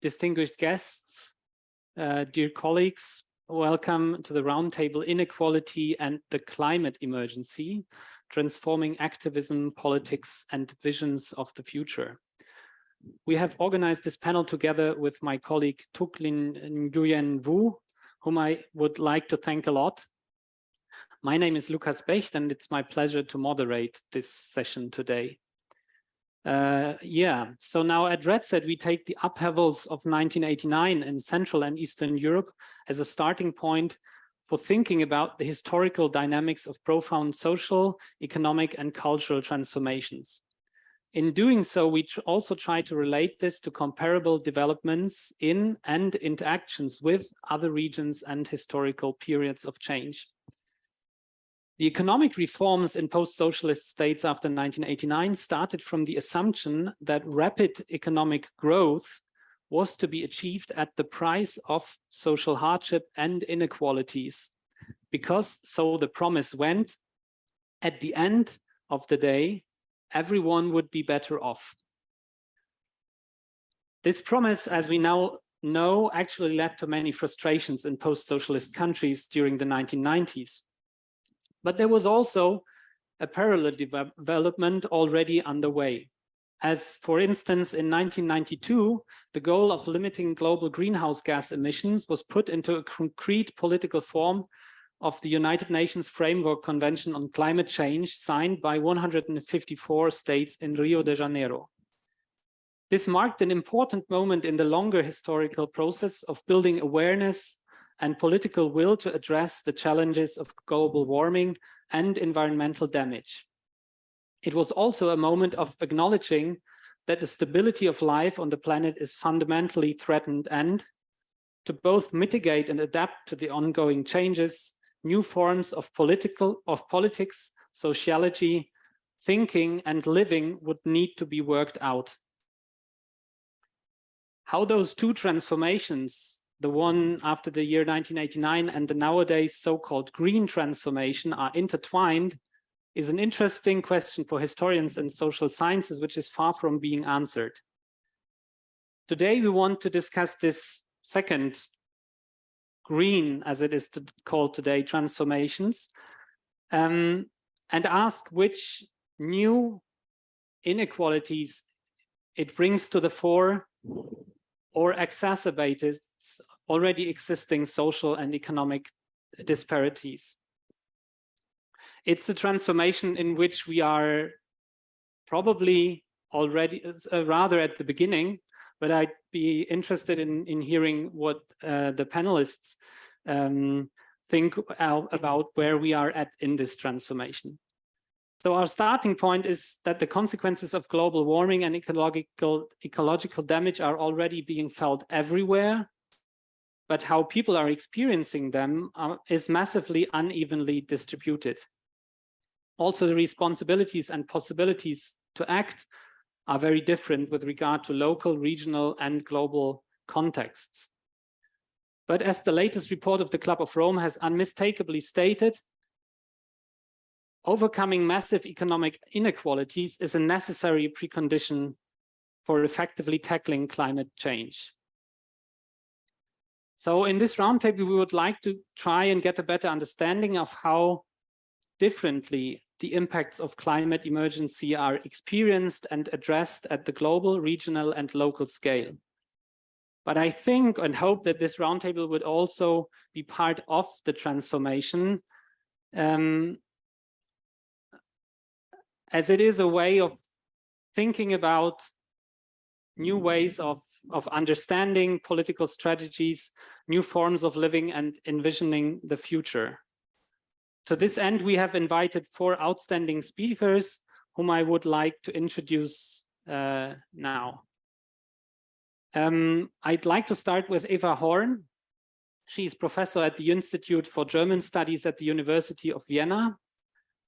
distinguished guests, dear colleagues, welcome to the Roundtable Inequality and the Climate Emergency, Transforming Activism, Politics and Visions of the Future. We have organized this panel together with my colleague Tuklin Nguyen Wu, whom I would like to thank a lot. My name is Lukas Becht, and it's my pleasure to moderate this session today. So now at RECET, we take the upheavals of 1989 in Central and Eastern Europe as a starting point for thinking about the historical dynamics of profound social, economic, and cultural transformations. In doing so, we also try to relate this to comparable developments in and interactions with other regions and historical periods of change. The economic reforms in post-socialist states after 1989 started from the assumption that rapid economic growth was to be achieved at the price of social hardship and inequalities, because, so the promise went, at the end of the day, everyone would be better off. This promise, as we now know, actually led to many frustrations in post-socialist countries during the 1990s. But there was also a parallel development already underway. As, for instance, in 1992, the goal of limiting global greenhouse gas emissions was put into a concrete political form of the United Nations Framework Convention on Climate Change, signed by 154 states in Rio de Janeiro. This marked an important moment in the longer historical process of building awareness and political will to address the challenges of global warming and environmental damage. It was also a moment of acknowledging that the stability of life on the planet is fundamentally threatened, and to both mitigate and adapt to the ongoing changes, new forms of politics, sociology, thinking, and living would need to be worked out. How those two transformations, the one after the year 1989 and the nowadays so-called green transformation, are intertwined is an interesting question for historians and social sciences, which is far from being answered. Today, we want to discuss this second green, as it is called today, transformations, and ask which new inequalities it brings to the fore or exacerbates already existing social and economic disparities. It's a transformation in which we are probably already rather at the beginning, but I'd be interested in hearing what the panelists think about where we are at in this transformation. So our starting point is that the consequences of global warming and ecological damage are already being felt everywhere, but how people are experiencing them is massively unevenly distributed. Also, the responsibilities and possibilities to act are very different with regard to local, regional, and global contexts. But as the latest report of the Club of Rome has unmistakably stated, overcoming massive economic inequalities is a necessary precondition for effectively tackling climate change. So in this roundtable, we would like to try and get a better understanding of how differently the impacts of climate emergency are experienced and addressed at the global, regional, and local scale. But I think and hope that this roundtable would also be part of the transformation, as it is a way of thinking about new ways of understanding political strategies, new forms of living, and envisioning the future. To this end, we have invited 4 outstanding speakers whom I would like to introduce now. I'd like to start with Eva Horn. She is professor at the Institute for German Studies at the University of Vienna.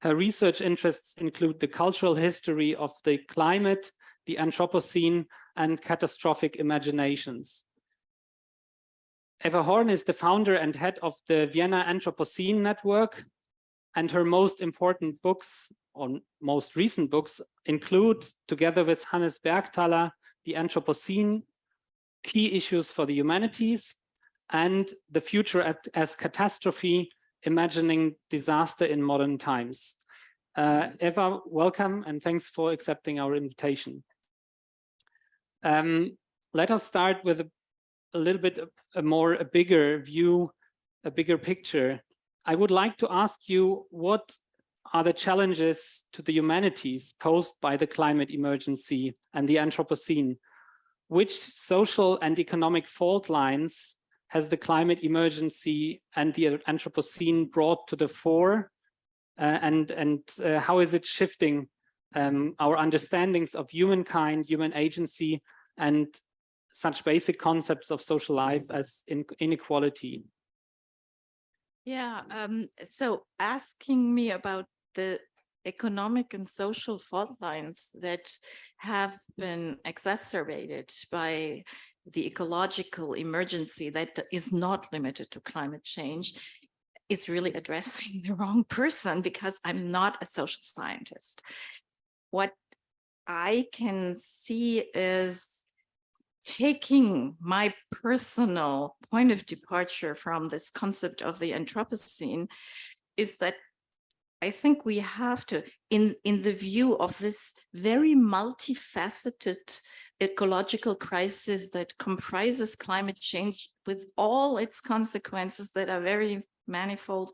Her research interests include the cultural history of the climate, the Anthropocene, and catastrophic imaginations. Eva Horn is the founder and head of the Vienna Anthropocene Network, and her most important books, or most recent books, include, together with Hannes Bergthaler, The Anthropocene, key issues for the humanities, and the future as catastrophe, imagining disaster in modern times. Eva, welcome, and thanks for accepting our invitation. Let us start with a little bit a bigger view, a bigger picture. I would like to ask you, what are the challenges to the humanities posed by the climate emergency and the Anthropocene? Which social and economic fault lines has the climate emergency and the Anthropocene brought to the fore? And how is it shifting our understandings of humankind, human agency, and such basic concepts of social life as inequality? Yeah, so asking me about the economic and social fault lines that have been exacerbated by the ecological emergency that is not limited to climate change is really addressing the wrong person, because I'm not a social scientist. What I can see is taking my personal point of departure from this concept of the Anthropocene is that I think we have to, in the view of this very multifaceted ecological crisis that comprises climate change with all its consequences that are very manifold,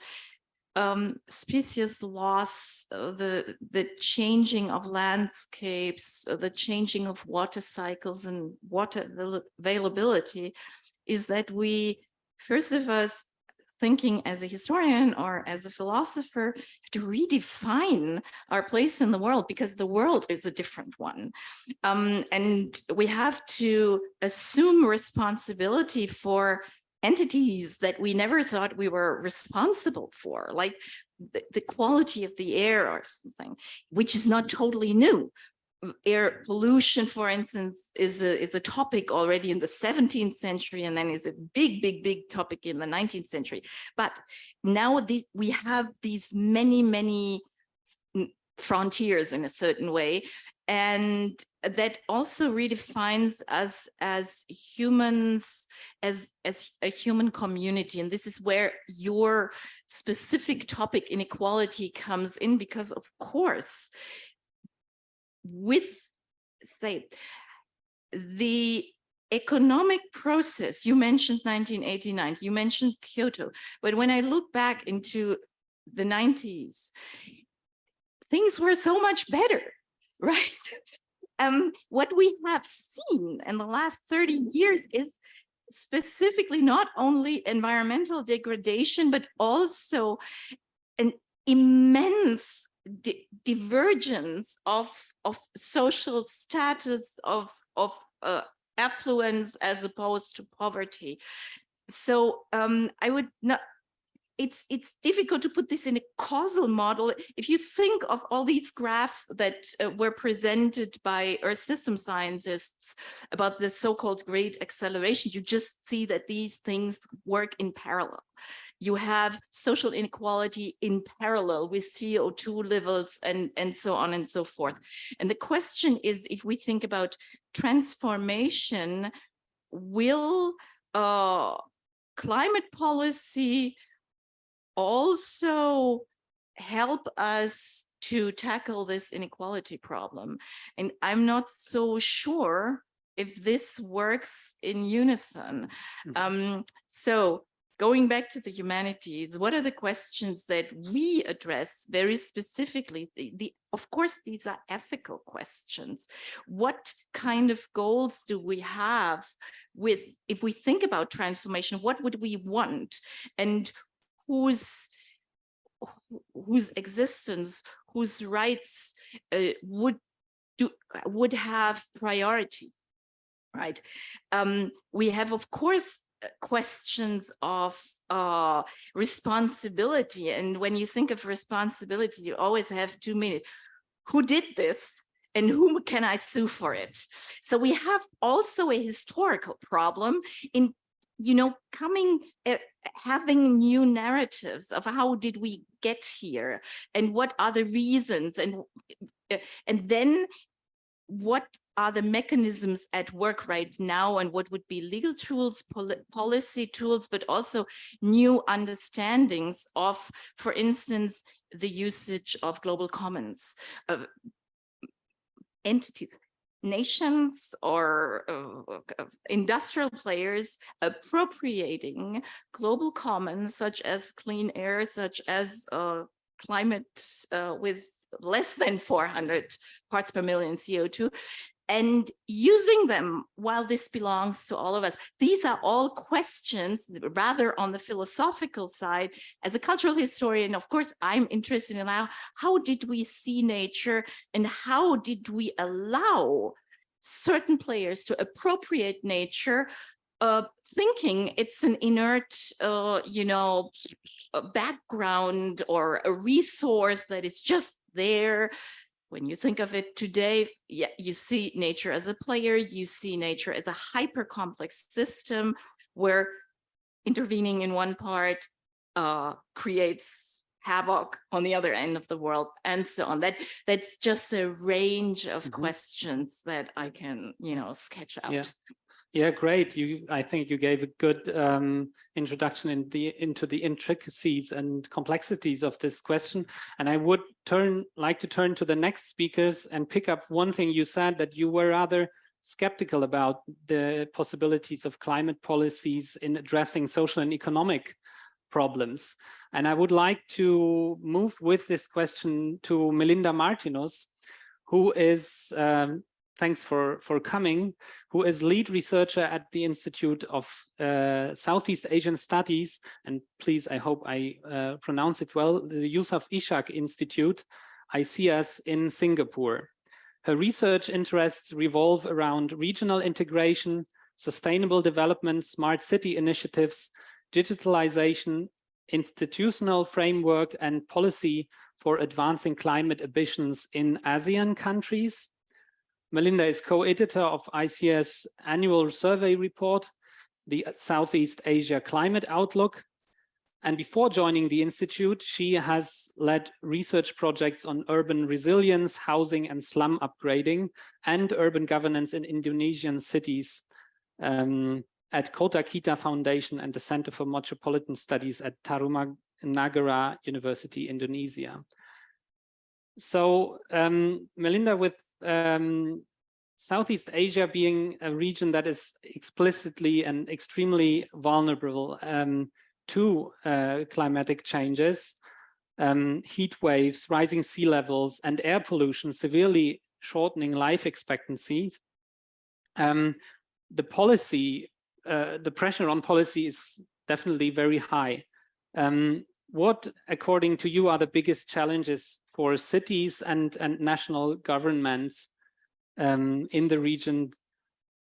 species loss, the changing of landscapes, the changing of water cycles and water availability, is that we, first of us, thinking as a historian or as a philosopher, to redefine our place in the world, because the world is a different one. And we have to assume responsibility for entities that we never thought we were responsible for, like the quality of the air or something, which is not totally new. Air pollution, for instance, is a topic already in the 17th century, and then is a big topic in the 19th century. But now we have these many frontiers in a certain way, and that also redefines us as humans, as a human community. And this is where your specific topic, inequality, comes in, because of course, with, say, the economic process, you mentioned 1989, you mentioned Kyoto, but when I look back into the 90s, things were so much better, right? What we have seen in the last 30 years is specifically not only environmental degradation, but also an immense divergence of social status, of affluence as opposed to poverty. So I would not, it's difficult to put this in a causal model. If you think of all these graphs that were presented by Earth system scientists about the so-called great acceleration, you just see that these things work in parallel. You have social inequality in parallel with CO2 levels and so on and so forth. And the question is, if we think about transformation, will climate policy also help us to tackle this inequality problem? And I'm not so sure if this works in unison. So going back to the humanities, what are the questions that we address very specifically? Of course, these are ethical questions. What kind of goals do we have with, if we think about transformation, what would we want? And whose existence, whose rights would have priority, right? We have, of course, questions of responsibility, and when you think of responsibility, you always have 2 minutes. Who did this? And whom can I sue for it? So we have also a historical problem in, you know, having new narratives of how did we get here and what are the reasons, and then what are the mechanisms at work right now, and what would be legal tools, policy tools, but also new understandings of, for instance, the usage of global commons, entities, nations or industrial players appropriating global commons such as clean air, such as climate with less than 400 parts per million CO2, and using them while this belongs to all of us. These are all questions rather on the philosophical side. As a cultural historian, of course, I'm interested in how did we see nature and how did we allow certain players to appropriate nature, thinking it's an inert, you know, a background or a resource that is just there. When you think of it today, yeah, you see nature as a player, you see nature as a hyper complex system where intervening in one part creates havoc on the other end of the world, and so on. That's just a range of questions that I can, you know, sketch out. Yeah. Yeah, great. I think you gave a good introduction into the intricacies and complexities of this question. And I would like to turn to the next speakers and pick up one thing you said, that you were rather skeptical about the possibilities of climate policies in addressing social and economic problems. And I would like to move with this question to Melinda Martinus, who is thanks for coming, who is lead researcher at the Institute of Southeast Asian Studies, and please, I hope I pronounce it well, the Yusof Ishak Institute, ICS in Singapore. Her research interests revolve around regional integration, sustainable development, smart city initiatives, digitalization, institutional framework, and policy for advancing climate ambitions in ASEAN countries. Melinda is co-editor of ICS annual survey report, the Southeast Asia Climate Outlook. And before joining the Institute, she has led research projects on urban resilience, housing and slum upgrading, and urban governance in Indonesian cities at Kota Kita Foundation and the Center for Metropolitan Studies at Tarumanagara University, Indonesia. So Melinda, with Southeast Asia being a region that is explicitly and extremely vulnerable to climatic changes, heat waves, rising sea levels, and air pollution severely shortening life expectancies, the pressure on policy is definitely very high. What, according to you, are the biggest challenges for cities and national governments in the region?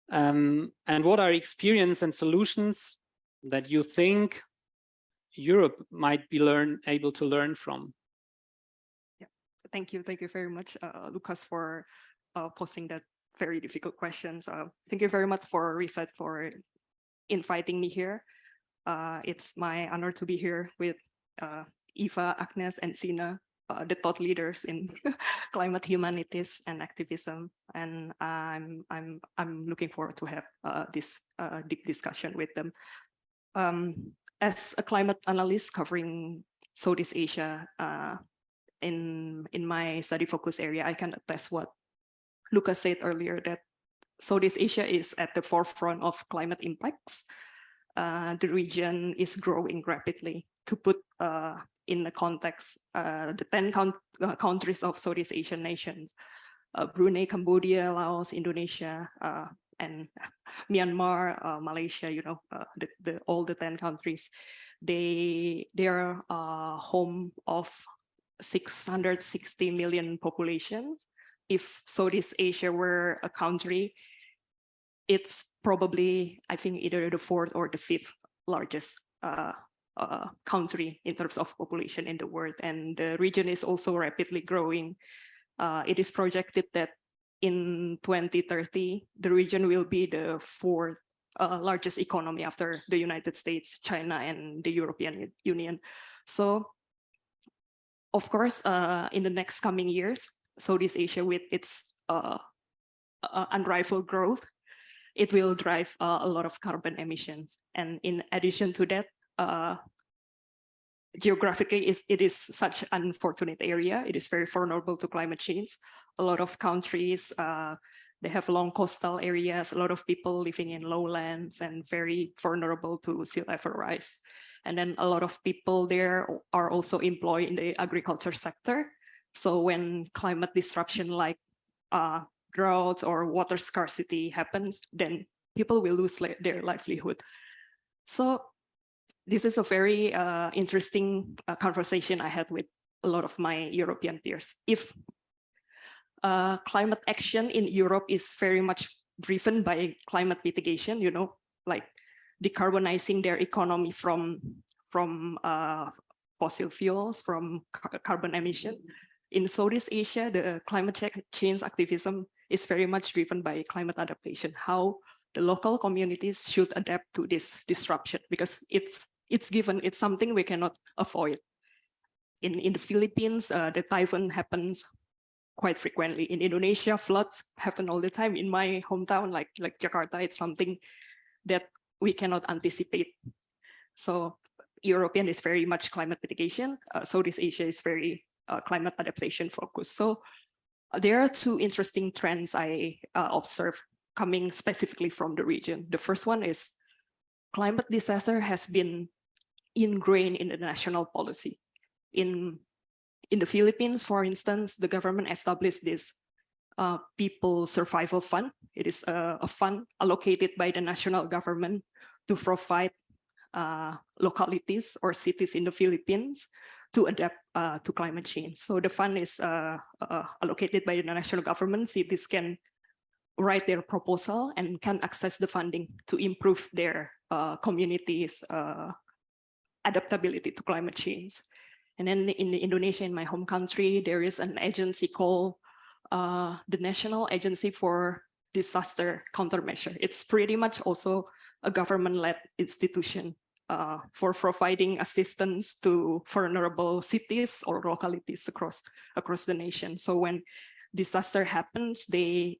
And what are experience and solutions that you think Europe might be able to learn from? Yeah, thank you very much, Lukas, for posing that very difficult questions. Thank you very much for RECET for inviting me here. It's my honor to be here with Eva, Agnes, and Sina, the thought leaders in climate humanities and activism, and I'm looking forward to have this deep discussion with them. As a climate analyst covering Southeast Asia in my study focus area, I can attest what Lukas said earlier, that Southeast Asia is at the forefront of climate impacts. The region is growing rapidly. To put in the context, the 10 countries of Southeast Asian nations, Brunei, Cambodia, Laos, Indonesia, and Myanmar, Malaysia, you know, all the 10 countries, they are home of 660 million population. If Southeast Asia were a country, it's probably, I think, either the 4th or the 5th largest country in terms of population in the world. And the region is also rapidly growing. It is projected that in 2030, the region will be the 4th largest economy after the United States, China, and the European Union. So, of course, in the next coming years, Southeast Asia, with its unrivaled growth, it will drive a lot of carbon emissions. And in addition to that, geographically, it is such an unfortunate area. It is very vulnerable to climate change. A lot of countries, they have long coastal areas, a lot of people living in lowlands and very vulnerable to sea level rise. And then a lot of people there are also employed in the agriculture sector. So when climate disruption like droughts or water scarcity happens, then people will lose their livelihood. So this is a very interesting conversation I had with a lot of my European peers. If climate action in Europe is very much driven by climate mitigation, you know, like decarbonizing their economy from fossil fuels, from carbon emission. In Southeast Asia, the climate change activism is very much driven by climate adaptation, how the local communities should adapt to this disruption, because it's given, it's something we cannot avoid. In the Philippines, the typhoon happens quite frequently. In Indonesia, floods happen all the time. In my hometown, like Jakarta, it's something that we cannot anticipate. So European is very much climate mitigation. Southeast Asia is very climate adaptation focused. So there are two interesting trends I observe coming specifically from the region. The first one is climate disaster has been ingrained in the national policy. In the Philippines, for instance, the government established this People Survival Fund. It is a fund allocated by the national government to provide localities or cities in the Philippines to adapt to climate change. So the fund is allocated by the national government. Cities can write their proposal and can access the funding to improve their communities' adaptability to climate change. And then in Indonesia, in my home country, there is an agency called the National Agency for Disaster Countermeasure. It's pretty much also a government-led institution for providing assistance to vulnerable cities or localities across the nation. So when disaster happens, they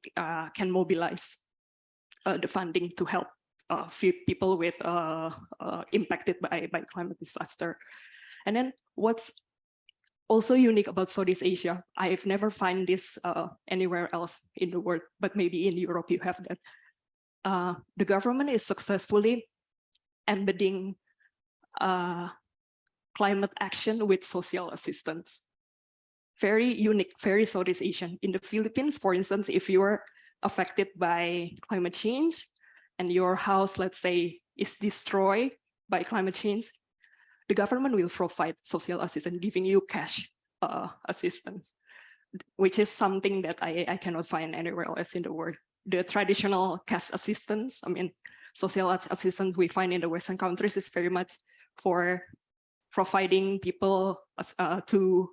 can mobilize the funding to help people with impacted by climate disaster. And then what's also unique about Southeast Asia, I've never found this anywhere else in the world, but maybe in Europe you have that. The government is successfully embedding climate action with social assistance. Very unique, very Southeast Asian. In the Philippines, for instance, if you're affected by climate change and your house, let's say, is destroyed by climate change, the government will provide social assistance, giving you cash assistance, which is something that I cannot find anywhere else in the world. The traditional cash assistance, I mean, social assistance we find in the Western countries is very much for providing people to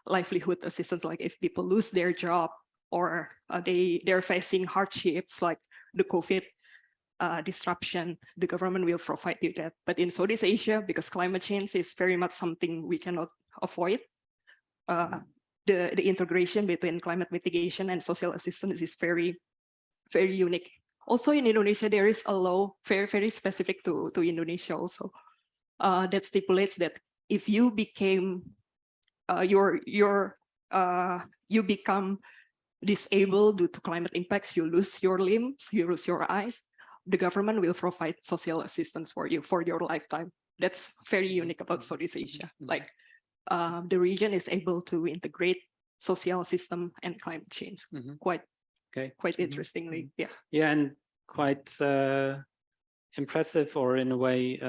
livelihood assistance, like if people lose their job or they're facing hardships like the COVID disruption, the government will provide you that. But in Southeast Asia, because climate change is very much something we cannot avoid, the integration between climate mitigation and social assistance is very, very unique. Also in Indonesia, there is a law very, very specific to Indonesia also that stipulates that if you became you become disabled due to climate impacts, you lose your limbs, you lose your eyes, the government will provide social assistance for you for your lifetime. That's very unique about Southeast Asia. Like the region is able to integrate social system and climate change quite interestingly. Yeah. Yeah, and quite impressive, or in a way,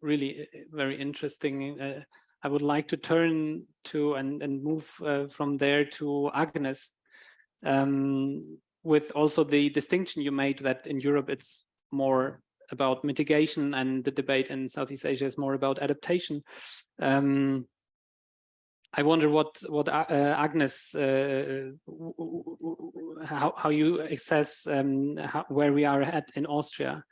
really very interesting. I would like to turn to and move from there to Agnes, with also the distinction you made that in Europe it's more about mitigation and the debate in Southeast Asia is more about adaptation. I wonder what Agnes, how you assess where we are at in Austria.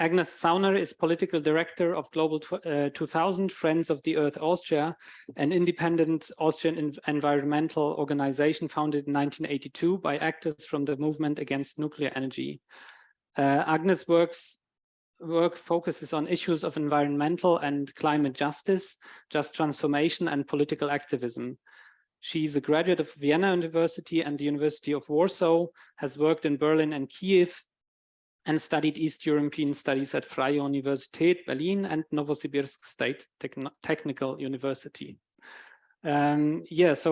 Agnes Zauner is Political Director of Global 2000 Friends of the Earth Austria, an independent Austrian environmental organization founded in 1982 by actors from the movement against nuclear energy. Agnes' work focuses on issues of environmental and climate justice, just transformation, and political activism. She's a graduate of Vienna University and the University of Warsaw, has worked in Berlin and Kiev, and studied East European studies at Freie Universität Berlin and Novosibirsk State Technical University. Agnes,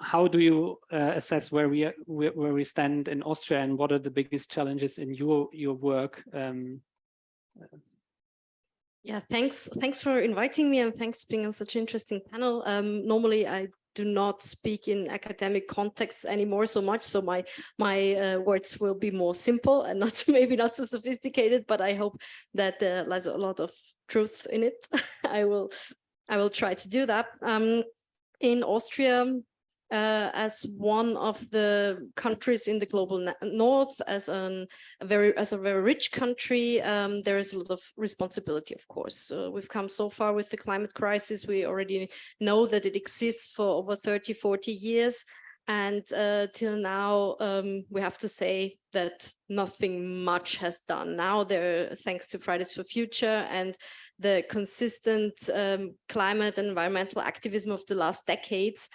how do you assess where we stand in Austria, and what are the biggest challenges in your work? Yeah, thanks for inviting me, and thanks for being on such an interesting panel. Normally, I do not speak in academic contexts anymore so much, so my words will be more simple and maybe not so sophisticated, but I hope that there lies a lot of truth in it. I will try to do that. In Austria, as one of the countries in the global north, as a very rich country, there is a lot of responsibility, of course. We've come so far with the climate crisis. We already know that it exists for over 30-40 years. And till now, we have to say that nothing much has done. Now, thanks to Fridays for Future and the consistent climate and environmental activism of the last decades,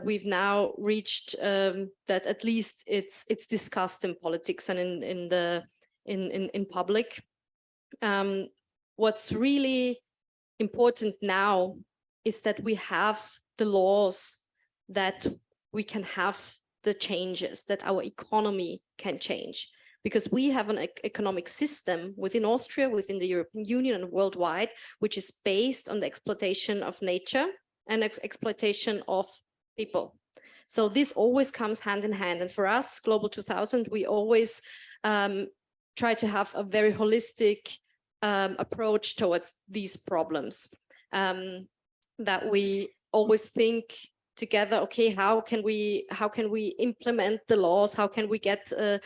we've now reached that at least it's discussed in politics and in public. What's really important now is that we have the laws that we can have the changes, that our economy can change, because we have an economic system within Austria, within the European Union and worldwide, which is based on the exploitation of nature and exploitation of people. So this always comes hand in hand. And for us, Global 2000, we always try to have a very holistic approach towards these problems, that we always think together, okay, how can we implement the laws? How can we get the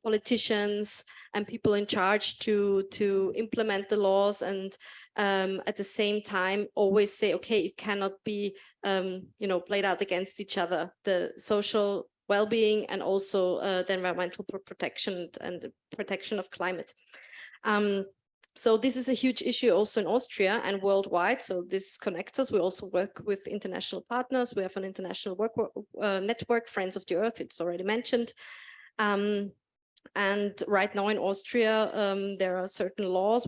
politicians and people in charge to implement the laws? And at the same time, always say, okay, it cannot be played out against each other. The social well-being and also the environmental protection and the protection of climate. So this is a huge issue also in Austria and worldwide. So this connects us. We also work with international partners. We have an international network, Friends of the Earth, it's already mentioned. And right now in Austria, there are certain laws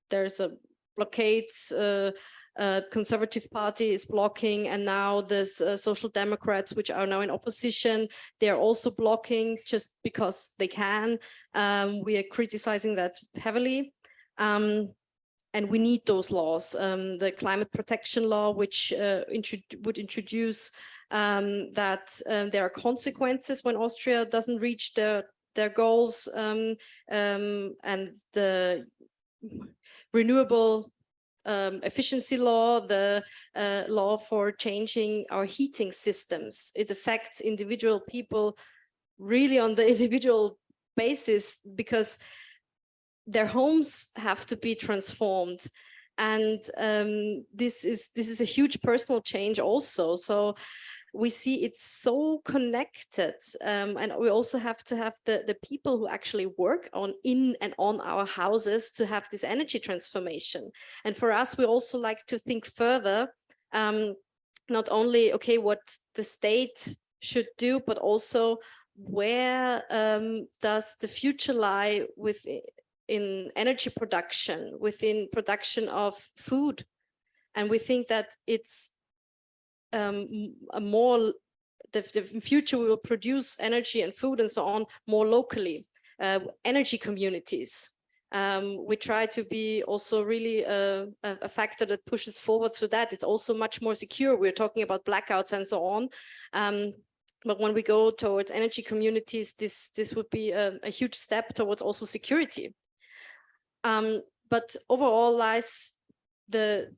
there's a blockade, Conservative Party is blocking, and now there's Social Democrats, which are now in opposition. They are also blocking just because they can. We are criticizing that heavily. And we need those laws. The climate protection law, which would introduce that there are consequences when Austria doesn't reach their goals, and the renewable efficiency law, the law for changing our heating systems. It affects individual people really on the individual basis, because their homes have to be transformed, and this is a huge personal change also. So we see it's so connected, and we also have to have the people who actually work in and on our houses to have this energy transformation. And for us, we also like to think further, not only okay what the state should do, but also where does the future lie in energy production, within production of food. And we think that it's the future we will produce energy and food and so on more locally, energy communities. We try to be also really a factor that pushes forward through that. It's also much more secure. We're talking about blackouts and so on. But when we go towards energy communities, this would be a huge step towards also security. But overall lies the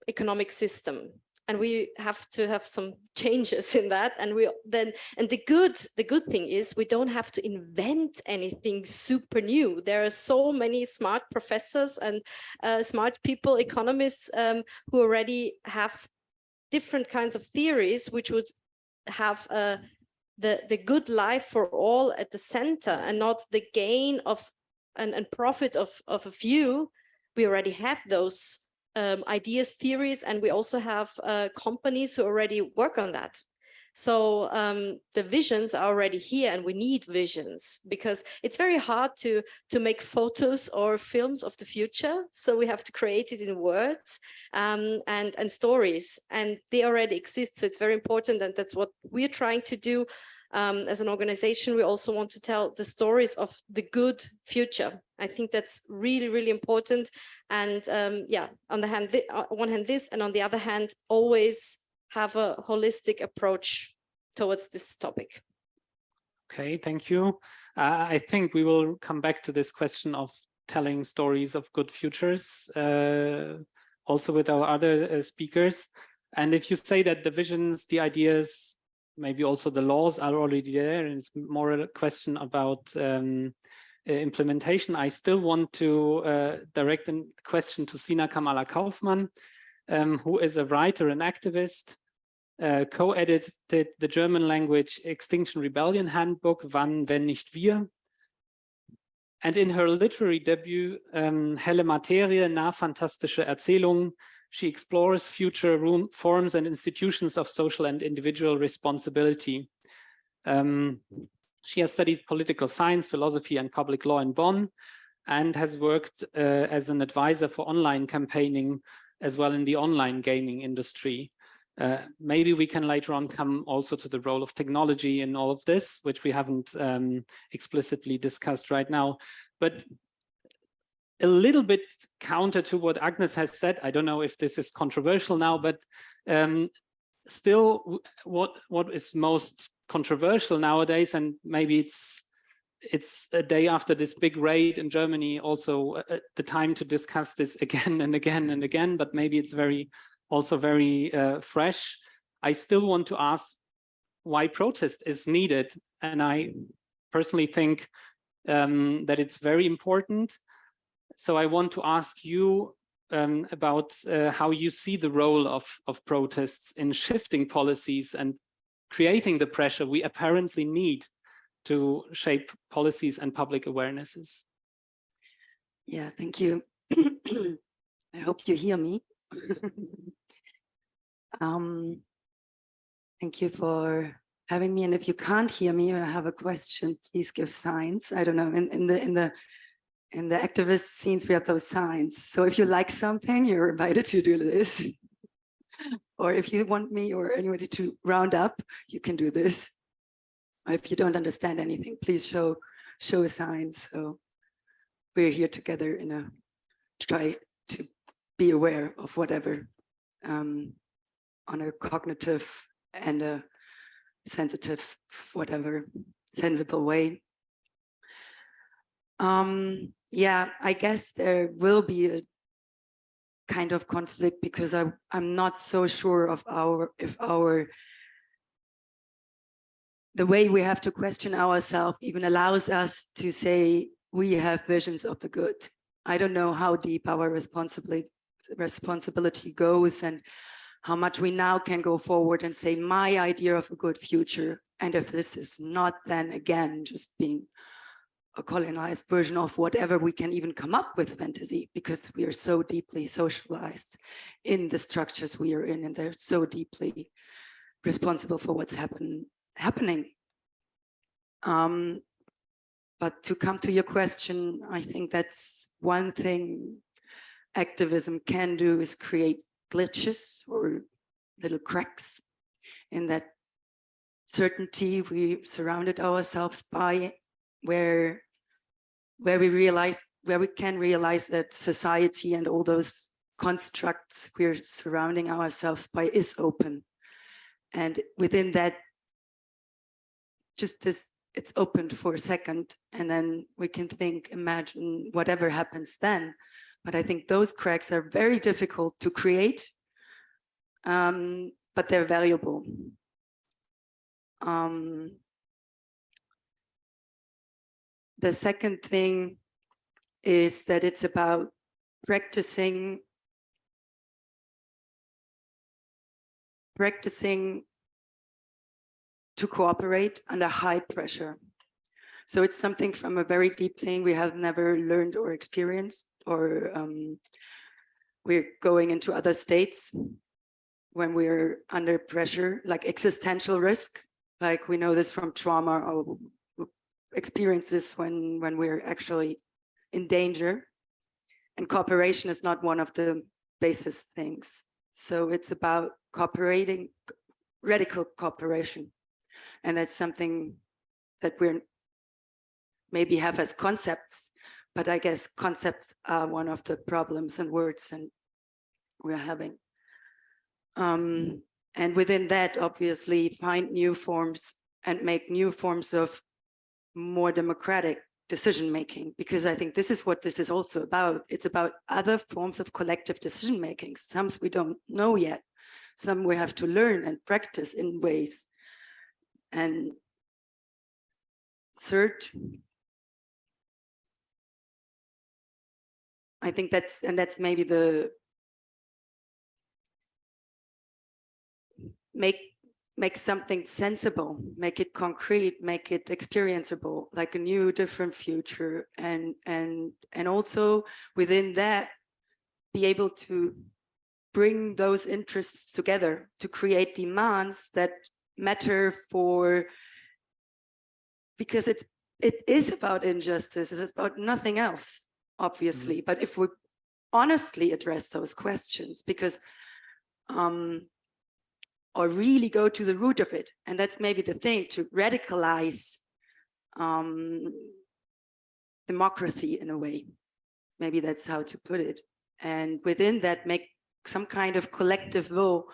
economic system. and we have to have some changes in that. And the good thing is we don't have to invent anything super new. There are so many smart professors and smart people, economists, who already have different kinds of theories which would have the good life for all at the center, and not the gain of and profit of a few. We already have those ideas, theories, and we also have companies who already work on that. So the visions are already here, and we need visions, because it's very hard to make photos or films of the future. So we have to create it in words and stories, and they already exist. So it's very important, and that's what we're trying to do. As an organization, we also want to tell the stories of the good future. I think that's really, really important. And yeah, on one hand this, and on the other hand, always have a holistic approach towards this topic. Okay, thank you. I think we will come back to this question of telling stories of good futures, also with our other speakers. And if you say that the visions, the ideas, maybe also the laws are already there, and it's more a question about implementation, I still want to direct a question to Sina Kamala Kaufmann, who is a writer and activist, co-edited the German language Extinction Rebellion handbook, Wann, wenn nicht wir? And in her literary debut, Helle Materie, nah fantastische Erzählungen, she explores future forms and institutions of social and individual responsibility. She has studied political science, philosophy, and public law in Bonn, and has worked as an advisor for online campaigning, as well in the online gaming industry. Maybe we can later on come also to the role of technology in all of this, which we haven't explicitly discussed right now. But a little bit counter to what Agnes has said, I don't know if this is controversial now, but still what is most controversial nowadays, and maybe it's a day after this big raid in Germany, also the time to discuss this again and again and again, but maybe it's also very fresh. I still want to ask why protest is needed. And I personally think that it's very important. So I want to ask you about how you see the role of protests in shifting policies and creating the pressure we apparently need to shape policies and public awarenesses. Yeah, thank you. I hope you hear me. Thank you for having me. And if you can't hear me or have a question, please give signs. I don't know, in the activist scenes, we have those signs. So if you like something, you're invited to do this. Or if you want me or anybody to round up, you can do this. Or if you don't understand anything, please show a sign. So we're here together to try to be aware of whatever on a cognitive and a sensitive, whatever, sensible way. Yeah, I guess there will be a kind of conflict, because I'm not so sure of the way we have to question ourselves even allows us to say we have visions of the good. I don't know how deep our responsibility goes, and how much we now can go forward and say my idea of a good future. And if this is not, then again, just being a colonized version of whatever we can even come up with fantasy, because we are so deeply socialized in the structures we are in, and they're so deeply responsible for what's happening. But to come to your question, I think that's one thing activism can do, is create glitches or little cracks in that certainty we surrounded ourselves by, where we can realize that society and all those constructs we're surrounding ourselves by is open. And within that, just this, it's opened for a second, and then we can think, imagine whatever happens then. But I think those cracks are very difficult to create but they're valuable. The second thing is that it's about practicing to cooperate under high pressure. So it's something from a very deep thing we have never learned or experienced, or we're going into other states when we're under pressure, like existential risk, like we know this from trauma or experience this when we're actually in danger. And cooperation is not one of the basis things. So it's about cooperating, radical cooperation. And that's something that we're maybe have as concepts, but I guess concepts are one of the problems and words and we're having. And within that, obviously, find new forms and make new forms of more democratic decision-making, because I think this is what this is also about. It's about other forms of collective decision-making. Some we don't know yet. Some we have to learn and practice in ways. And third, I think that's maybe the make something sensible, make it concrete, make it experienceable, like a new, different future, and also within that, be able to bring those interests together to create demands that matter for, because it is about injustice, it's about nothing else, obviously. But if we honestly address those questions, because or really go to the root of it. And that's maybe the thing, to radicalize democracy in a way. Maybe that's how to put it. And within that, make some kind of collective will,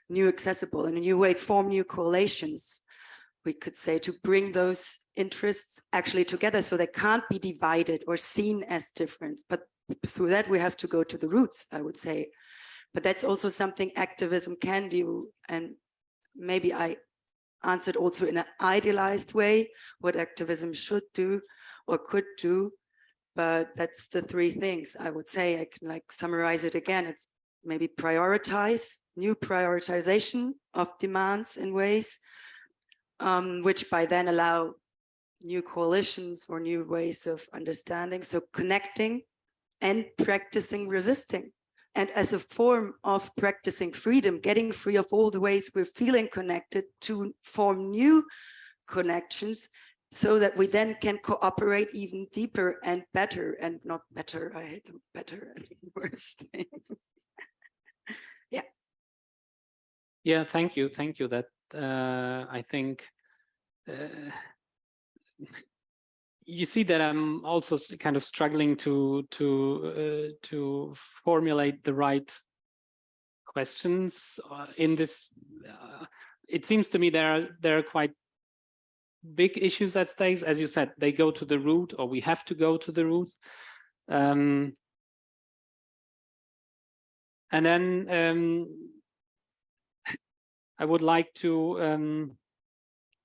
new accessible, in a new way, form new coalitions, we could say, to bring those interests actually together so they can't be divided or seen as different. But through that, we have to go to the roots, I would say. But that's also something activism can do. And maybe I answered also in an idealized way what activism should do or could do. But that's the three things I would say. I can like summarize it again. It's maybe prioritize, new prioritization of demands in ways, which by then allow new coalitions or new ways of understanding. So connecting and practicing resisting. And as a form of practicing freedom, getting free of all the ways we're feeling connected, to form new connections so that we then can cooperate even deeper and better, and not better, I hate them, better and worse thing. Yeah. Yeah, thank you. Thank you. That I think you see that I'm also kind of struggling to formulate the right questions in this. It seems to me there are quite big issues at stake. As you said, they go to the root, or we have to go to the roots. And then I would like to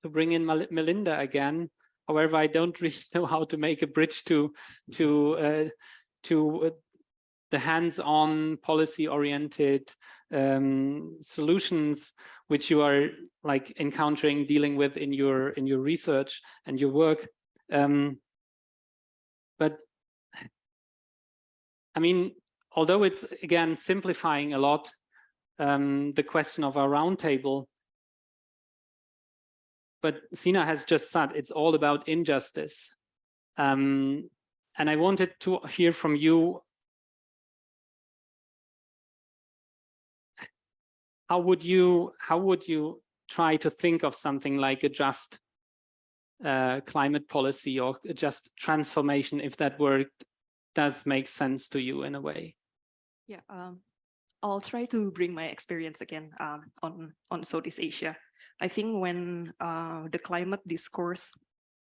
bring in Melinda again. However, I don't really know how to make a bridge to the hands-on, policy-oriented solutions which you are like encountering, dealing with in your research and your work. But I mean, although it's again simplifying a lot the question of our roundtable, but Sina has just said it's all about injustice. And I wanted to hear from you, how would you try to think of something like a just climate policy or a just transformation, if that word does make sense to you in a way? Yeah, I'll try to bring my experience again on Southeast Asia. I think when the climate discourse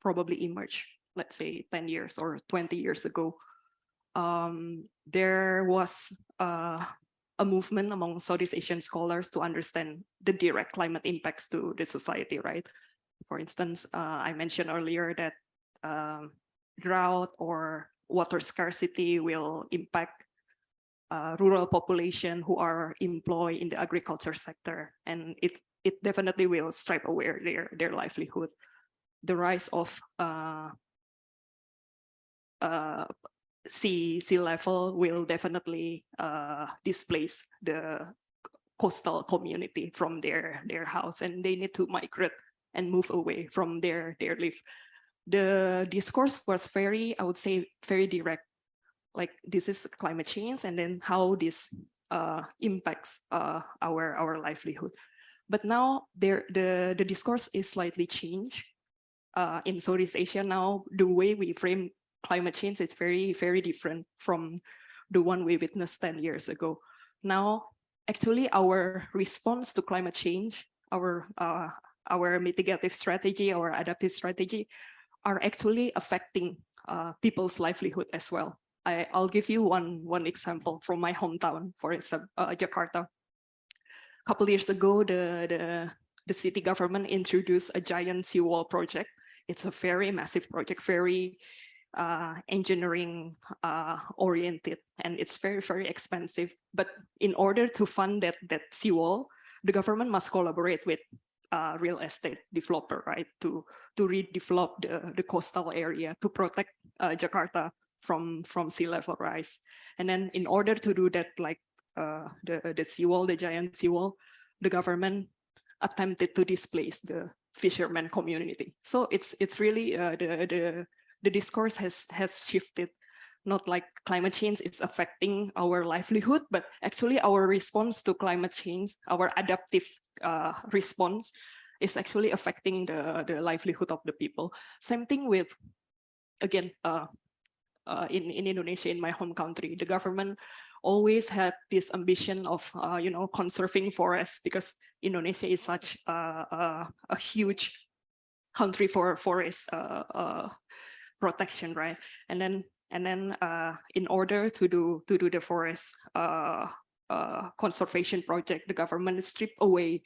probably emerged, let's say 10 years or 20 years ago, there was a movement among Southeast Asian scholars to understand the direct climate impacts to the society, right? For instance, I mentioned earlier that drought or water scarcity will impact rural population who are employed in the agriculture sector, and it definitely will stripe away their livelihood. The rise of sea level will definitely displace the coastal community from their house, and they need to migrate and move away from their live. The discourse was very, I would say, very direct. Like, this is climate change, and then how this impacts our livelihood. But now the discourse is slightly changed. In Southeast Asia now, the way we frame climate change is very, very different from the one we witnessed 10 years ago. Now, actually, our response to climate change, our mitigative strategy, our adaptive strategy, are actually affecting people's livelihood as well. I'll give you one example from my hometown, for example, Jakarta. A couple years ago, the city government introduced a giant seawall project. It's a very massive project, very engineering oriented, and it's very, very expensive. But in order to fund that seawall, the government must collaborate with real estate developer, right, to redevelop the coastal area to protect Jakarta from sea level rise. And then in order to do that, like the seawall, the giant seawall, the government attempted to displace the fisherman community. So it's really the discourse has shifted. Not like climate change is affecting our livelihood, but actually our response to climate change, our adaptive response, is actually affecting the livelihood of the people. Same thing with, again, in Indonesia, in my home country, the government always had this ambition of conserving forests, because Indonesia is such a huge country for forest protection, right? And then in order to do the forest conservation project, the government stripped away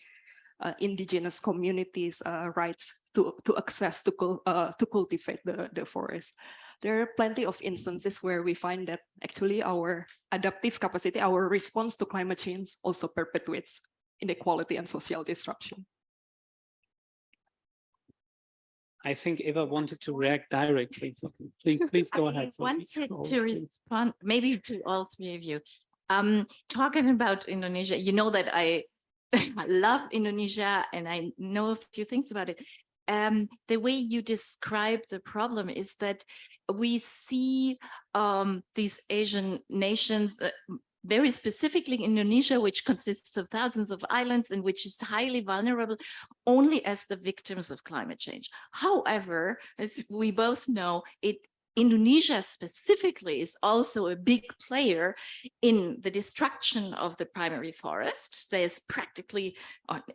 indigenous communities' rights to access to cultivate the forest. There are plenty of instances where we find that actually our adaptive capacity, our response to climate change, also perpetuates inequality and social disruption. I think Eva wanted to react directly, so please go ahead. I wanted to respond maybe to all three of you. Talking about Indonesia, you know that I love Indonesia and I know a few things about it. The way you describe the problem is that we see these Asian nations, very specifically Indonesia, which consists of thousands of islands and which is highly vulnerable, only as the victims of climate change. However, as we both know, Indonesia specifically is also a big player in the destruction of the primary forest. There's practically,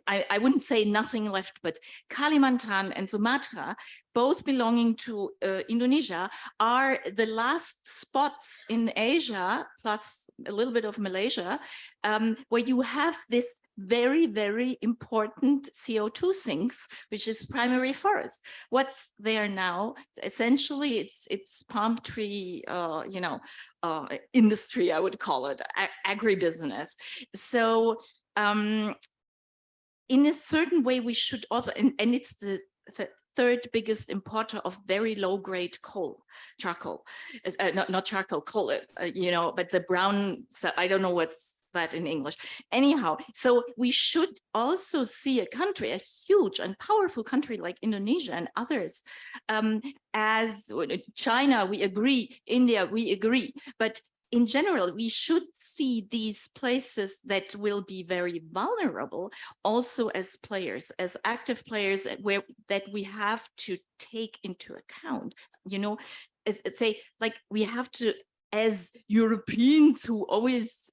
I wouldn't say nothing left, but Kalimantan and Sumatra, both belonging to Indonesia, are the last spots in Asia, plus a little bit of Malaysia, where you have this very, very important CO2 sinks, which is primary forest. What's there now? Essentially, it's palm tree, industry, I would call it, agribusiness. So in a certain way, we should also, and it's the third biggest importer of very low-grade charcoal, not charcoal, coal, but the brown, I don't know what's that in English. Anyhow, so we should also see a country, a huge and powerful country like Indonesia and others, as China, we agree, India, we agree, but in general, we should see these places that will be very vulnerable also as players, as active players that we have to take into account. Say, like, we have to, as Europeans who always,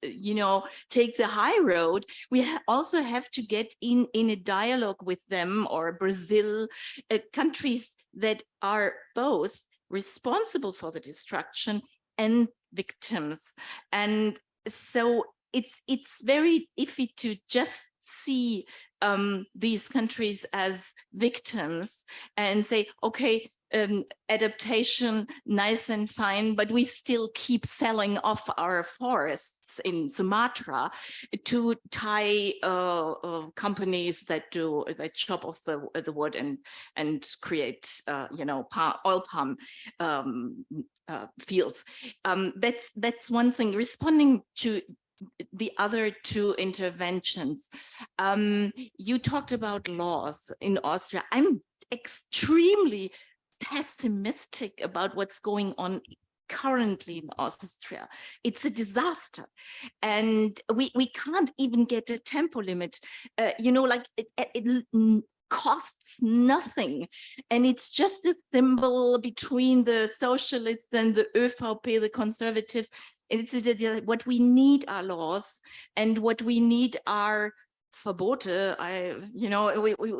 take the high road, we also have to get in a dialogue with them, or Brazil, countries that are both responsible for the destruction and victims. And so it's very iffy to just see these countries as victims and say, okay, adaptation, nice and fine, but we still keep selling off our forests in Sumatra to Thai companies that chop off the wood and create oil palm fields. That's one thing. Responding to the other two interventions, you talked about laws in Austria. I'm extremely pessimistic about what's going on currently in Austria. It's a disaster, and we can't even get a tempo limit. It costs nothing, and it's just a symbol between the socialists and the ÖVP, the conservatives. It's what we need are laws, and what we need are verbote.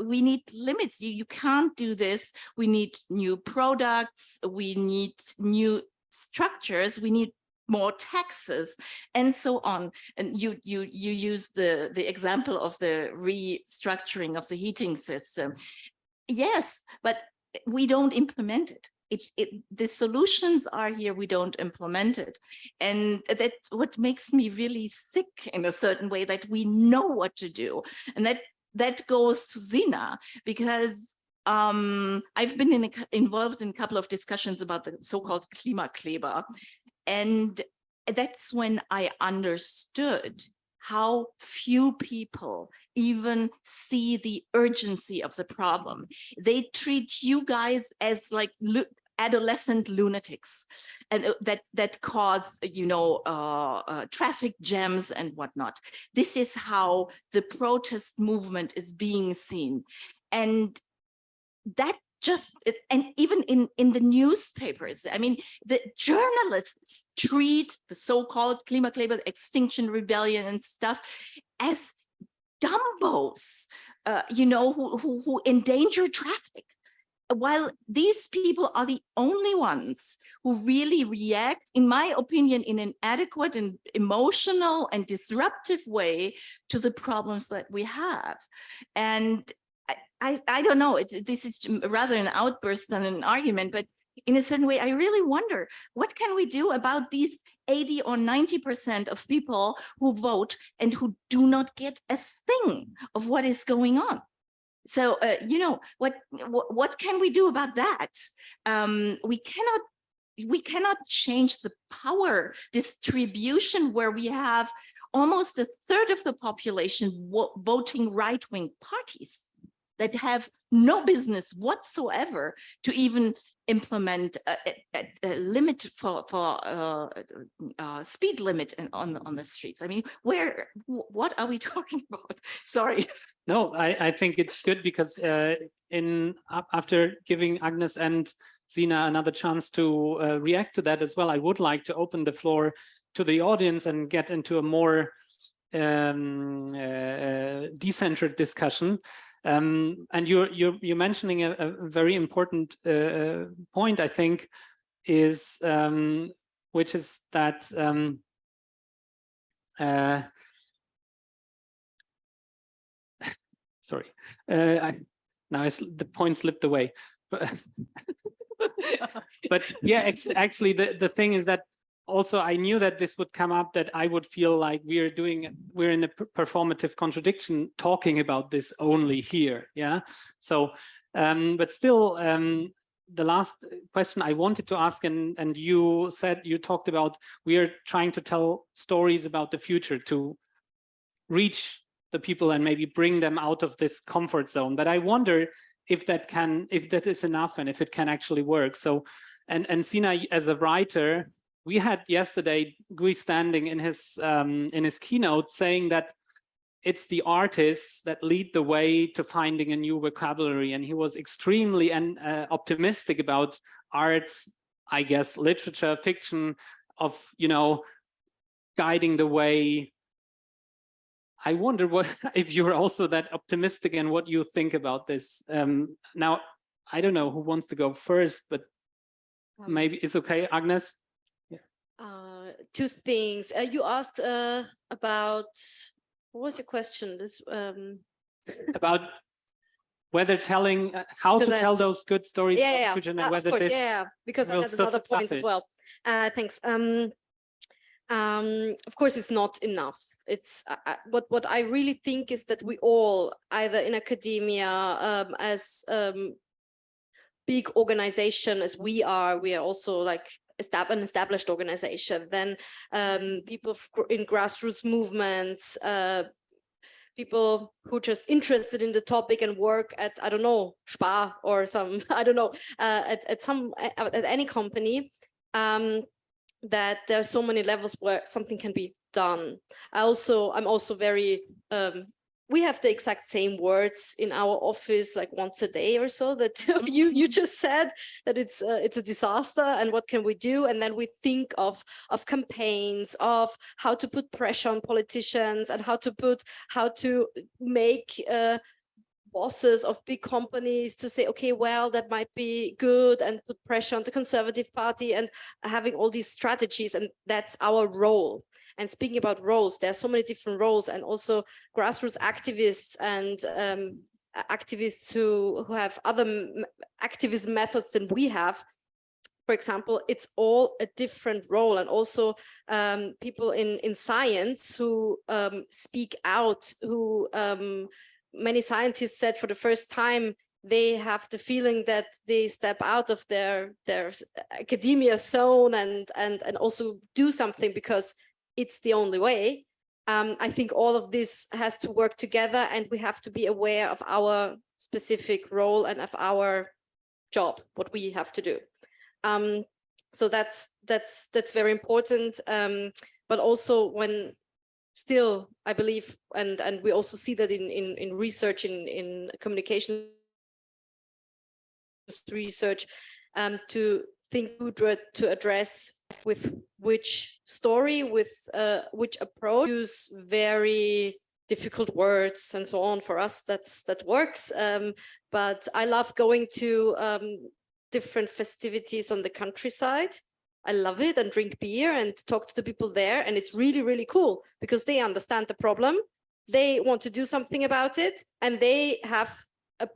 We need limits. You can't do this. We need new products. We need new structures. We need more taxes, and so on. And you use the example of the restructuring of the heating system. Yes, but we don't implement it. The solutions are here, we don't implement it. And that's what makes me really sick in a certain way, that we know what to do. And that goes to Sina, because I've been involved in a couple of discussions about the so-called Klimakleber. And that's when I understood how few people even see the urgency of the problem. They treat you guys as like adolescent lunatics, and that cause traffic jams and whatnot. This is how the protest movement is being seen, and that and even in the newspapers, I mean, the journalists treat the so-called Klimakleber, Extinction Rebellion and stuff as dumbos, who endanger traffic, while these people are the only ones who really react, in my opinion, in an adequate and emotional and disruptive way to the problems that we have. And I don't know, this is rather an outburst than an argument, but in a certain way, I really wonder, what can we do about these 80 or 90% of people who vote and who do not get a thing of what is going on? So, what can we do about that? We cannot change the power distribution where we have almost a third of the population voting right-wing parties that have no business whatsoever to even implement a limit for speed limit on the streets. I mean, what are we talking about? Sorry. No, I think it's good, because after giving Agnes and Sina another chance to react to that as well, I would like to open the floor to the audience and get into a more decentralized discussion. And you're mentioning a very important point, I think, is which is that sorry, the point slipped away. But yeah, actually, the thing is that also I knew that this would come up, that I would feel like we're in a performative contradiction talking about this only here. Yeah. So, but still, the last question I wanted to ask, and you talked about, we are trying to tell stories about the future to reach the people and maybe bring them out of this comfort zone. But I wonder if that is enough and if it can actually work. So, and Sina, as a writer, we had yesterday Gui standing in his keynote saying that it's the artists that lead the way to finding a new vocabulary, and he was extremely optimistic about arts, I guess, literature, fiction, of guiding the way. I wonder if you're also that optimistic and what you think about this. Now, I don't know who wants to go first, but maybe it's okay, Agnes. two things. You asked about, what was your question? This About whether telling how to Because tell those good stories yeah, about yeah, fusion and of whether course, this yeah, because I will had still another point as suffer. well. Thanks. Of course, it's not enough. It's what I really think is that we all, either in academia, as big organization as we are also like an established organization. Then people in grassroots movements, people who are just interested in the topic and work at, I don't know, Spar or some, I don't know, at any company, that there are so many levels where something can be done. I'm also very, we have the exact same words in our office, like once a day or so, that you just said, that it's a disaster and what can we do? And then we think of campaigns, of how to put pressure on politicians and how to make bosses of big companies to say, okay, well, that might be good, and put pressure on the Conservative Party, and having all these strategies. And that's our role. And speaking about roles, there are so many different roles, and also grassroots activists and activists who have other activism methods than we have. For example, it's all a different role. And also people in science who speak out, who many scientists said for the first time, they have the feeling that they step out of their academia zone and also do something because it's the only way. I think all of this has to work together, and we have to be aware of our specific role and of our job, what we have to do. So that's very important. But also, when still, I believe, and we also see that in research, in communication research, to think to address with which story, with which approach, use very difficult words and so on. For us, that works. But I love going to different festivities on the countryside. I love it, and drink beer and talk to the people there. And it's really, really cool because they understand the problem. They want to do something about it, and they have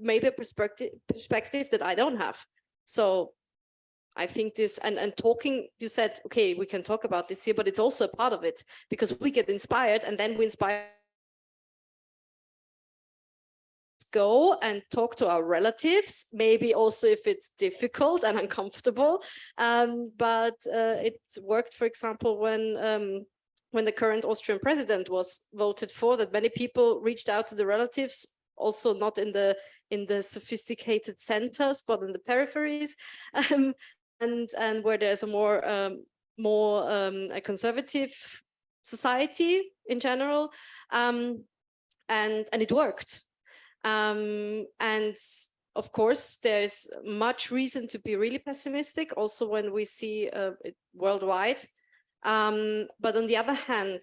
maybe a perspective that I don't have. So I think this, and talking, you said, okay, we can talk about this here, but it's also a part of it, because we get inspired, and then we inspire, go and talk to our relatives, maybe also if it's difficult and uncomfortable. But it worked, for example, when the current Austrian president was voted for, that many people reached out to the relatives, also not in the sophisticated centers, but in the peripheries, and where there's a more a conservative society in general, and it worked. And of course, there's much reason to be really pessimistic, also when we see it worldwide. But on the other hand,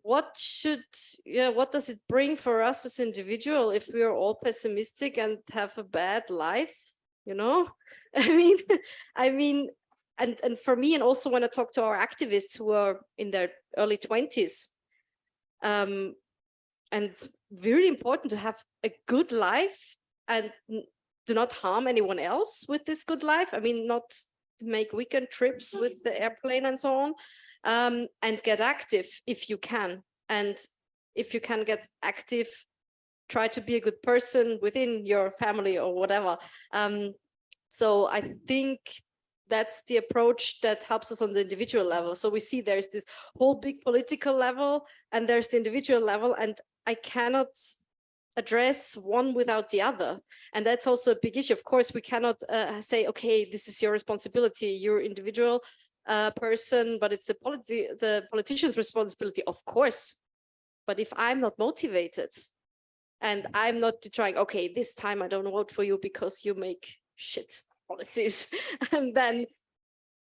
what does it bring for us as individual if we are all pessimistic and have a bad life? You know, I mean, and for me, and also when I talk to our activists who are in their early 20s, and it's really important to have a good life and do not harm anyone else with this good life. I mean, not to make weekend trips with the airplane and so on, and get active if you can. And if you can get active, try to be a good person within your family or whatever. So I think that's the approach that helps us on the individual level. So we see there's this whole big political level, and there's the individual level, and I cannot address one without the other. And that's also a big issue. Of course, we cannot say, okay, this is your responsibility, you're individual person, but it's the politician's responsibility, of course. But if I'm not motivated and I'm not trying, okay, this time I don't vote for you because you make shit policies, and then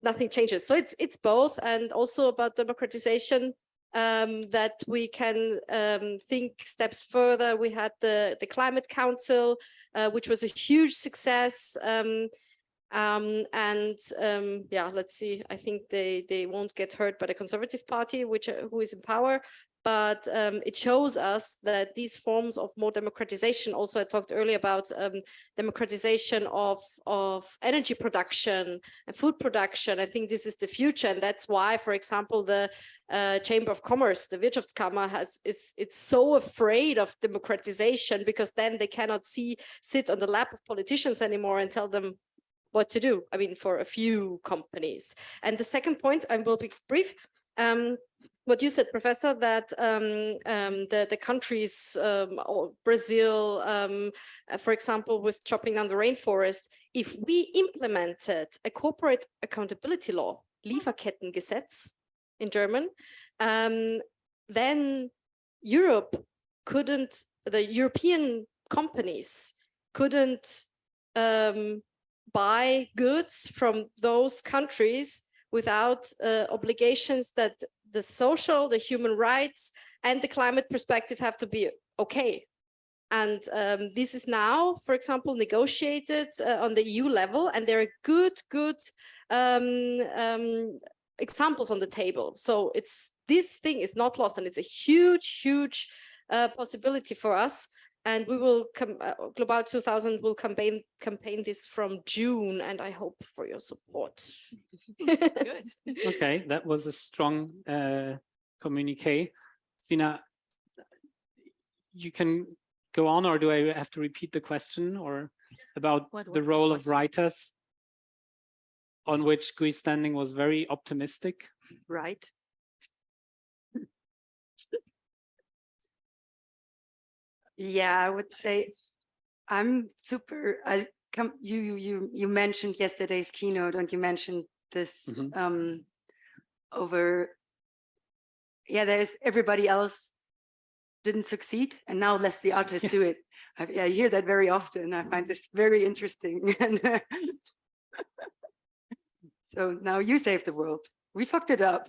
nothing changes. So it's both, and also about democratization, that we can think steps further. We had the Climate Council, which was a huge success. Yeah, let's see. I think they won't get hurt by the Conservative Party, who is in power. But it shows us that these forms of more democratization, also I talked earlier about democratization of energy production and food production. I think this is the future. And that's why, for example, the Chamber of Commerce, the Wirtschaftskammer, it's so afraid of democratization, because then they cannot sit on the lap of politicians anymore and tell them what to do. I mean, for a few companies. And the second point, I will be brief. What you said, Professor, that the countries, or Brazil, for example, with chopping down the rainforest, if we implemented a corporate accountability law, Lieferkettengesetz in German, then the European companies couldn't buy goods from those countries without obligations that the social, the human rights, and the climate perspective have to be okay. And this is now, for example, negotiated on the EU level, and there are good examples on the table. So this thing is not lost, and it's a huge possibility for us. And we will Global 2000 will campaign this from June, and I hope for your support. Good. Okay, that was a strong communique. Sina, you can go on, or do I have to repeat the question, or about the role of writers, on which Gui's standing was very optimistic? Right. Yeah, I would say I'm super. You mentioned yesterday's keynote, and you mentioned this there's everybody else didn't succeed, and now let's the artists do it. I hear that very often. I find this very interesting. And so now you save the world. We fucked it up.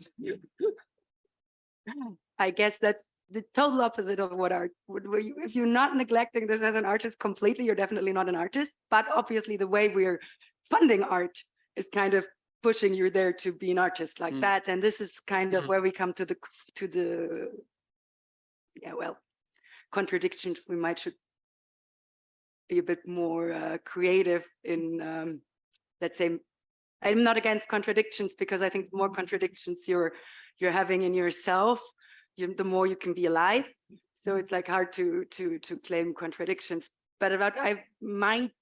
I guess that's the total opposite of what art would. If you're not neglecting this as an artist completely, you're definitely not an artist. But obviously the way we're funding art is kind of pushing you there to be an artist like that. And this is kind of where we come to the contradictions. We should be a bit more creative in, let's say, I'm not against contradictions, because I think the more contradictions you're having in yourself, the more you can be alive. So it's like hard to claim contradictions. But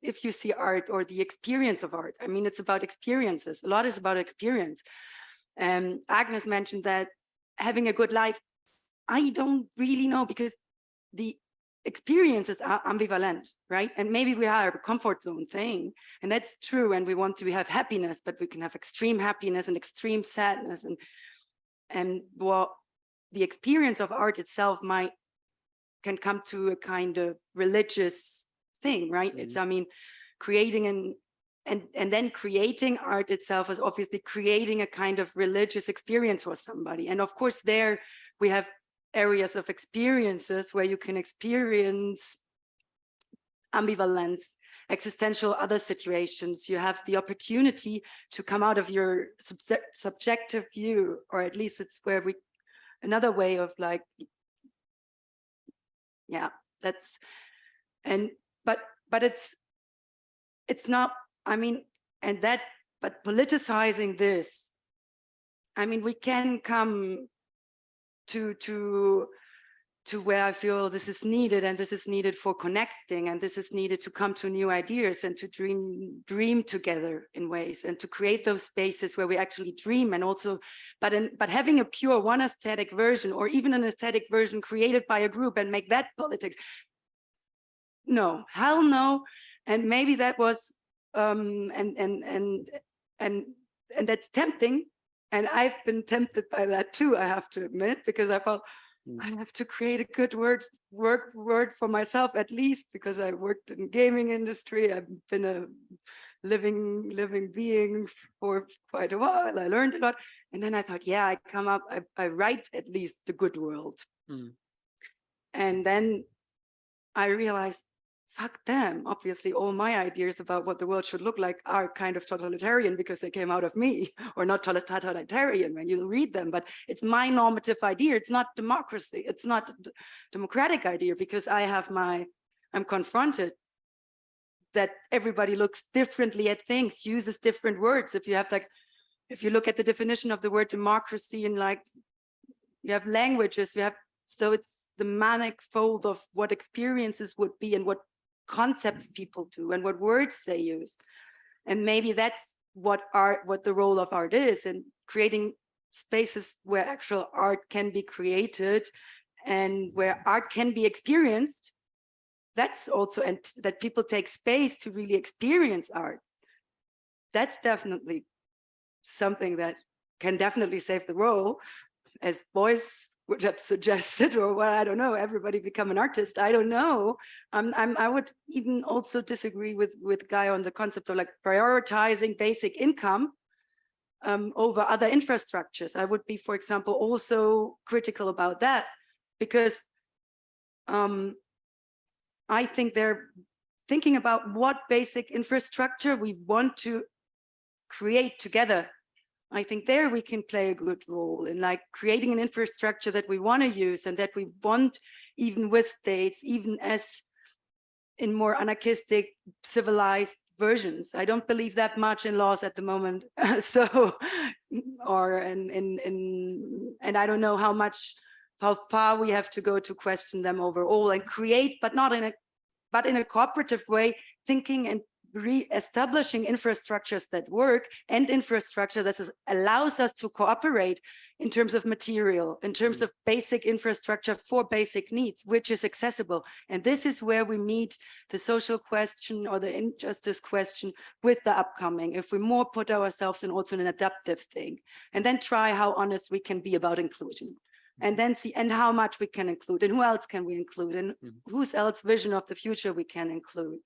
if you see art or the experience of art, I mean, it's about experiences. A lot is about experience. And Agnes mentioned that having a good life, I don't really know, because the experiences are ambivalent, right? And maybe we are a comfort zone thing, and that's true. And we want to have happiness, but we can have extreme happiness and extreme sadness. And the experience of art itself can come to a kind of religious thing, right? It's, I mean, creating and then creating art itself is obviously creating a kind of religious experience for somebody. And of course, there we have areas of experiences where you can experience ambivalence, existential other situations. You have the opportunity to come out of your subjective view, or at least it's where another way of like, yeah, that's, but it's not, I mean, but politicizing this, I mean, we can come to where I feel this is needed, and this is needed for connecting, and this is needed to come to new ideas and to dream together in ways, and to create those spaces where we actually dream. And also, but having a pure one aesthetic version, or even an aesthetic version created by a group and make that politics, no, hell no. And maybe that was and that's tempting. And I've been tempted by that too, I have to admit, because I felt I have to create a good word for myself, at least, because I worked in gaming industry. I've been a living being for quite a while. I learned a lot. And then I thought, yeah, I write at least the good world. And then I realized, fuck them. Obviously, all my ideas about what the world should look like are kind of totalitarian because they came out of me, or not totalitarian when you read them, but it's my normative idea. It's not democracy. It's not a democratic idea because I'm confronted that everybody looks differently at things, uses different words. If you look at the definition of the word democracy and like, you have languages, so it's the manifold of what experiences would be and what concepts people do and what words they use. And maybe that's what the role of art is, and creating spaces where actual art can be created and where art can be experienced. That's also, and that people take space to really experience art. That's definitely something that can definitely save the world, as Boyce would have suggested, or what, I don't know, everybody become an artist, I don't know. I would even also disagree with Guy on the concept of like prioritizing basic income over other infrastructures. I would be, for example, also critical about that, because I think they're thinking about what basic infrastructure we want to create together. I think there we can play a good role in like creating an infrastructure that we want to use and that we want, even with states, even as in more anarchistic, civilized versions. I don't believe that much in laws at the moment. So, and I don't know how far we have to go to question them overall and create, but in a cooperative way, thinking and re-establishing infrastructures that work, and infrastructure that allows us to cooperate in terms of material, in terms of basic infrastructure for basic needs, which is accessible. And this is where we meet the social question or the injustice question with the upcoming, if we more put ourselves in also an adaptive thing, and then try how honest we can be about inclusion. And then see, and how much we can include, and who else can we include, and whose else vision of the future we can include.